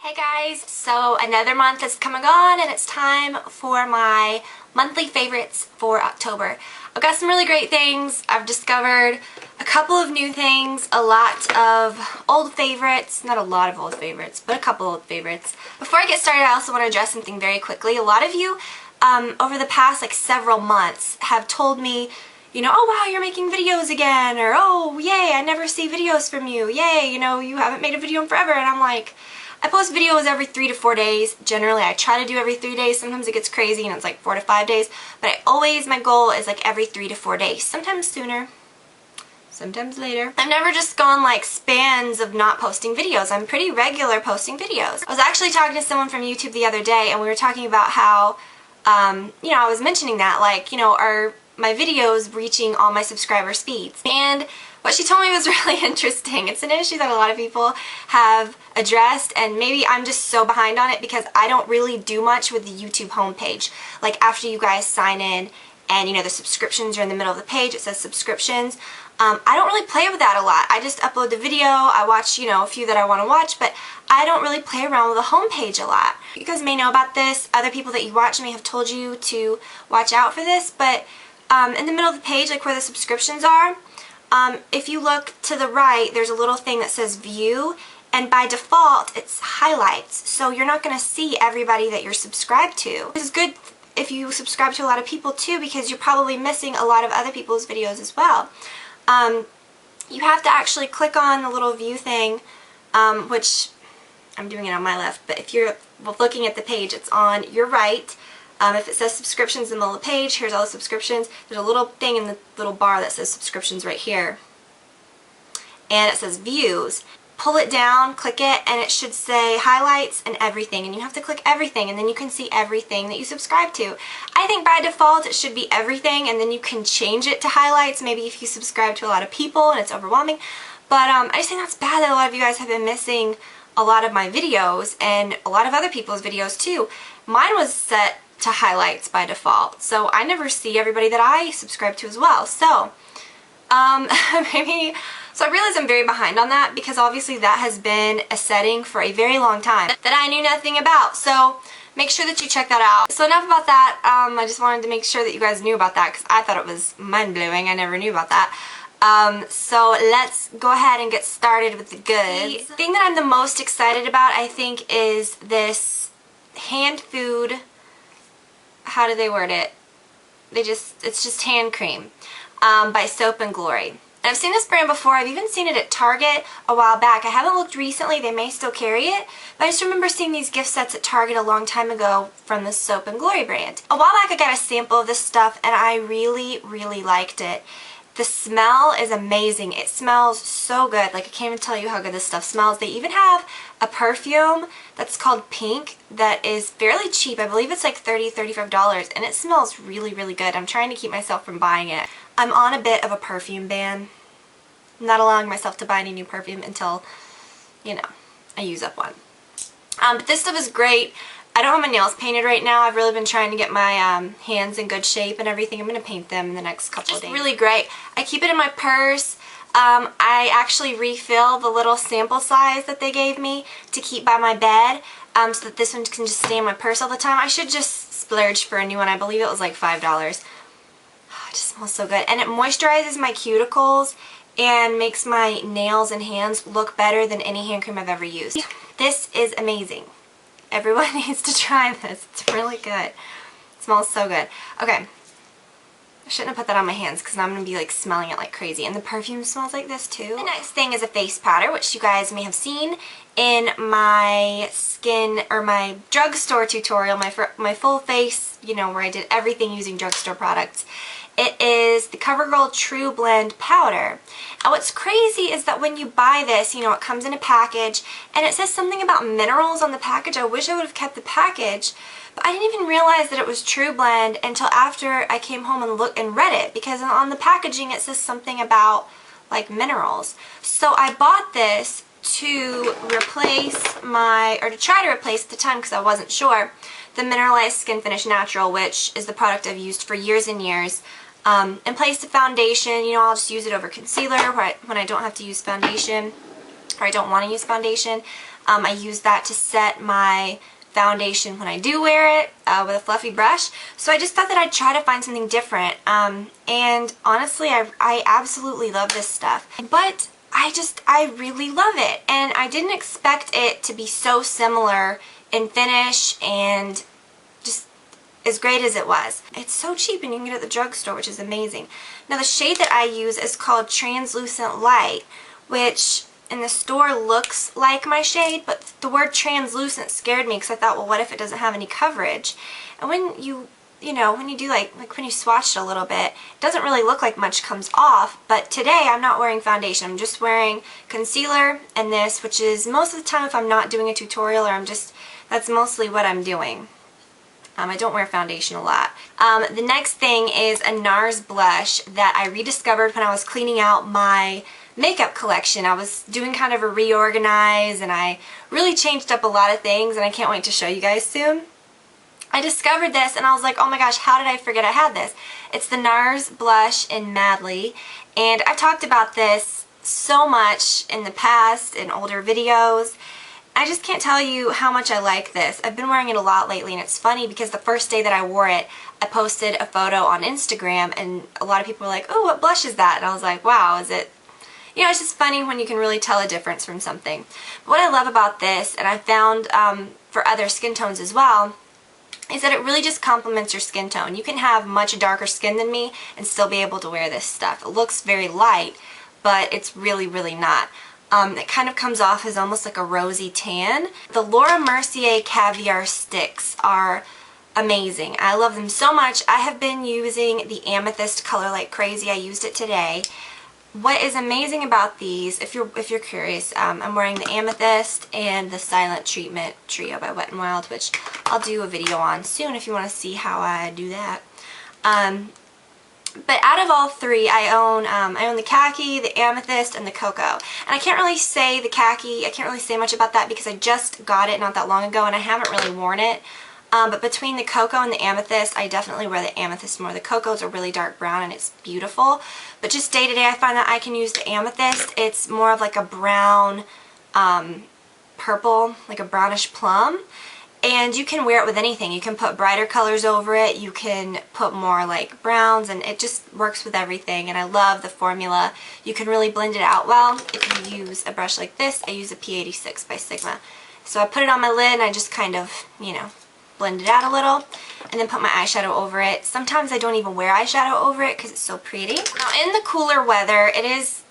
Hey guys, so another month is coming on and it's time for my monthly favorites for October. I've got some really great things. I've discovered a couple of new things, a lot of old favorites, not a lot of old favorites, but a couple old favorites. Before I get started, I also want to address something very quickly. A lot of you over the past several months have told me, you know, oh wow, you're making videos again, or oh yay, I never see videos from you, yay, you know, you haven't made a video in forever. And I'm like, I post videos every 3 to 4 days. Generally, I try to do every 3 days. Sometimes it gets crazy and it's like 4 to 5 days. But my goal is like every 3 to 4 days. Sometimes sooner, sometimes later. I've never just gone like spans of not posting videos. I'm pretty regular posting videos. I was actually talking to someone from YouTube the other day and we were talking about how, you know, I was mentioning that, like, you know, are my videos reaching all my subscriber speeds? And what she told me was really interesting. It's an issue that a lot of people have addressed, and maybe I'm just so behind on it because I don't really do much with the YouTube homepage. Like after you guys sign in and, you know, the subscriptions are in the middle of the page, it says subscriptions. I don't really play with that a lot. I just upload the video, I watch, you know, a few that I want to watch, but I don't really play around with the homepage a lot. You guys may know about this. Other people that you watch may have told you to watch out for this, but in the middle of the page, like where the subscriptions are, if you look to the right, there's a little thing that says view, and by default it's highlights, so you're not going to see everybody that you're subscribed to. This is good if you subscribe to a lot of people too, because you're probably missing a lot of other people's videos as well. You have to actually click on the little view thing, which I'm doing it on my left, but if you're looking at the page, it's on your right. If it says subscriptions in the middle of the page, here's all the subscriptions. There's a little thing in the little bar that says subscriptions right here. And it says views. Pull it down, click it, and it should say highlights and everything. And you have to click everything, and then you can see everything that you subscribe to. I think by default it should be everything, and then you can change it to highlights, maybe if you subscribe to a lot of people and it's overwhelming. But I just think that's bad that a lot of you guys have been missing a lot of my videos, and a lot of other people's videos too. Mine was set to highlights by default, so I never see everybody that I subscribe to as well. So so I realize I'm very behind on that, because obviously that has been a setting for a very long time that I knew nothing about. So make sure that you check that out. So enough about that. I just wanted to make sure that you guys knew about that, because I thought it was mind-blowing. I never knew about that. So let's go ahead and get started with the goods. The thing that I'm the most excited about, I think, is this hand food, how do they word it? It's just hand cream by Soap and Glory. And I've seen this brand before. I've even seen it at Target a while back. I haven't looked recently. They may still carry it. But I just remember seeing these gift sets at Target a long time ago from the Soap and Glory brand. A while back I got a sample of this stuff and I really, really liked it. The smell is amazing. It smells so good. Like, I can't even tell you how good this stuff smells. They even have a perfume that's called Pink that is fairly cheap. I believe it's like $30, $35, and it smells really, really good. I'm trying to keep myself from buying it. I'm on a bit of a perfume ban. I'm not allowing myself to buy any new perfume until, you know, I use up one. But this stuff is great. I don't have my nails painted right now. I've really been trying to get my hands in good shape and everything. I'm going to paint them in the next couple of days. Really great. I keep it in my purse. I actually refill the little sample size that they gave me to keep by my bed, so that this one can just stay in my purse all the time. I should just splurge for a new one. I believe it was like $5. Oh, it just smells so good. And it moisturizes my cuticles and makes my nails and hands look better than any hand cream I've ever used. This is amazing. Everyone needs to try this. It's really good. It smells so good. Okay. I shouldn't have put that on my hands, because now I'm going to be like smelling it like crazy. And the perfume smells like this too. The next thing is a face powder, which you guys may have seen in my skin, or my drugstore tutorial, my full face, you know, where I did everything using drugstore products. It is the CoverGirl True Blend Powder. And what's crazy is that when you buy this, you know, it comes in a package and it says something about minerals on the package. I wish I would have kept the package, but I didn't even realize that it was True Blend until after I came home and looked and read it, because on the packaging it says something about like minerals. So I bought this to replace or to try to replace at the time, because I wasn't sure, the Mineralized Skin Finish Natural, which is the product I've used for years and years. In place of foundation, you know, I'll just use it over concealer when I don't have to use foundation, or I don't want to use foundation. I use that to set my foundation when I do wear it with a fluffy brush. So I just thought that I'd try to find something different. And honestly, I absolutely love this stuff. But I really love it. And I didn't expect it to be so similar in finish and just as great as it was. It's so cheap and you can get it at the drugstore, which is amazing. Now the shade that I use is called Translucent Light, which in the store looks like my shade, but the word translucent scared me because I thought, well, what if it doesn't have any coverage? And when when you do like when you swatch it a little bit, it doesn't really look like much comes off. But today I'm not wearing foundation. I'm just wearing concealer and this, which is most of the time if I'm not doing a tutorial or that's mostly what I'm doing. I don't wear foundation a lot. The next thing is a NARS blush that I rediscovered when I was cleaning out my makeup collection. I was doing kind of a reorganize and I really changed up a lot of things and I can't wait to show you guys soon. I discovered this and I was like, oh my gosh, how did I forget I had this? It's the NARS blush in Madly, and I've talked about this so much in the past in older videos. I just can't tell you how much I like this. I've been wearing it a lot lately, and it's funny because the first day that I wore it, I posted a photo on Instagram and a lot of people were like, oh, what blush is that? And I was like, wow, is it? You know, it's just funny when you can really tell a difference from something. But what I love about this, and I found for other skin tones as well, is that it really just complements your skin tone. You can have much darker skin than me and still be able to wear this stuff. It looks very light, but it's really, really not. It kind of comes off as almost like a rosy tan. The Laura Mercier Caviar Sticks are amazing. I love them so much. I have been using the Amethyst color like crazy. I used it today. What is amazing about these, if you're curious, I'm wearing the Amethyst and the Silent Treatment Trio by Wet n Wild, which I'll do a video on soon if you want to see how I do that. But out of all three, I own the Khaki, the Amethyst, and the Cocoa. And I can't really say the Khaki, I can't really say much about that because I just got it not that long ago and I haven't really worn it. But between the Cocoa and the Amethyst, I definitely wear the Amethyst more. The Cocoa's a really dark brown and it's beautiful. But just day to day, I find that I can use the Amethyst. It's more of like a brown, purple, like a brownish plum. And you can wear it with anything. You can put brighter colors over it. You can put more like browns, and it just works with everything. And I love the formula. You can really blend it out well if you use a brush like this. I use a P86 by Sigma. So I put it on my lid and I just kind of, blend it out a little and then put my eyeshadow over it. Sometimes I don't even wear eyeshadow over it because it's so pretty. Now in the cooler weather, it's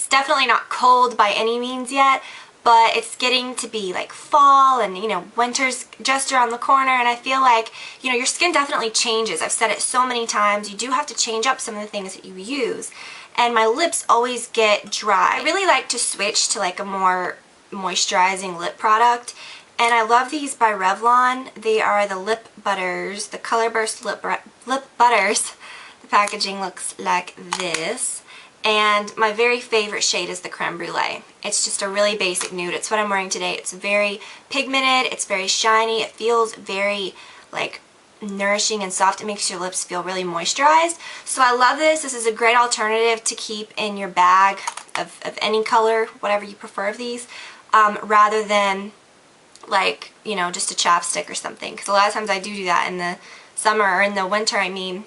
definitely not cold by any means yet, but it's getting to be like fall and winter's just around the corner, and I feel like your skin definitely changes. I've said it so many times, you do have to change up some of the things that you use, and my lips always get dry. I really like to switch to like a more moisturizing lip product. And I love these by Revlon. They are the lip butters, the Color Burst lip butters. The packaging looks like this. And my very favorite shade is the Creme Brulee. It's just a really basic nude. It's what I'm wearing today. It's very pigmented. It's very shiny. It feels very like nourishing and soft. It makes your lips feel really moisturized. So I love this. This is a great alternative to keep in your bag of any color, whatever you prefer of these, rather than like, just a chapstick or something. Because a lot of times I do that in the summer, or in the winter, I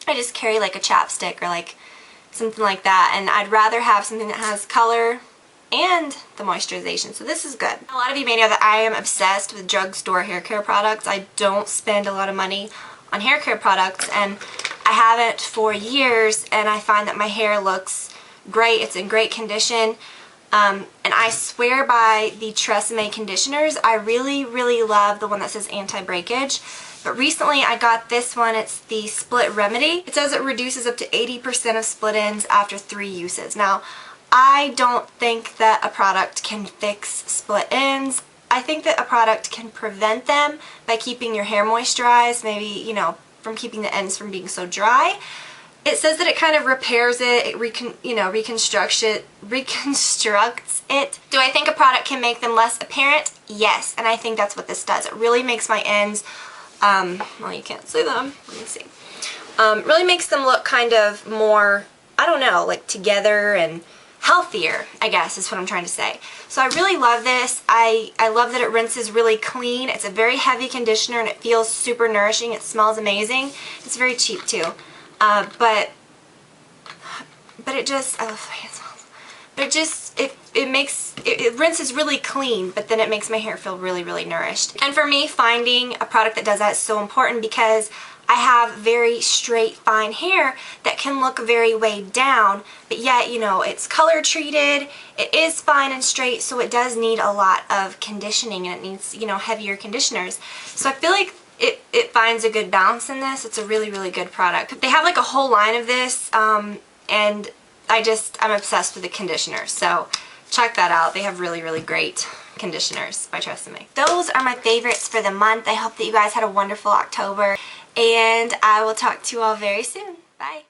just carry like a chapstick or like something like that. And I'd rather have something that has color and the moisturization. So this is good. A lot of you may know that I am obsessed with drugstore hair care products. I don't spend a lot of money on hair care products, and I haven't for years, and I find that my hair looks great. It's in great condition. And I swear by the Tresemme conditioners. I really, really love the one that says anti-breakage. But recently I got this one. It's the Split Remedy. It says it reduces up to 80% of split ends after 3 uses. Now, I don't think that a product can fix split ends. I think that a product can prevent them by keeping your hair moisturized, maybe, from keeping the ends from being so dry. It says that it kind of repairs it, it reconstructs it. Do I think a product can make them less apparent? Yes, and I think that's what this does. It really makes my ends, well, you can't see them, let me see. Really makes them look kind of more, I don't know, like together and healthier, I guess is what I'm trying to say. So I really love this. I love that it rinses really clean. It's a very heavy conditioner and it feels super nourishing. It smells amazing. It's very cheap too. But it just, I love the way it smells. But it just, it rinses really clean, but then it makes my hair feel really, really nourished. And for me, finding a product that does that is so important because I have very straight, fine hair that can look very weighed down, but yet, you know, it's color treated, it is fine and straight, so it does need a lot of conditioning and it needs, you know, heavier conditioners. So I feel like it finds a good balance in this. It's a really, really good product. They have like a whole line of this, and I'm obsessed with the conditioner, so check that out. They have really, really great conditioners by Tresemme. Those are my favorites for the month. I hope that you guys had a wonderful October, and I will talk to you all very soon. Bye.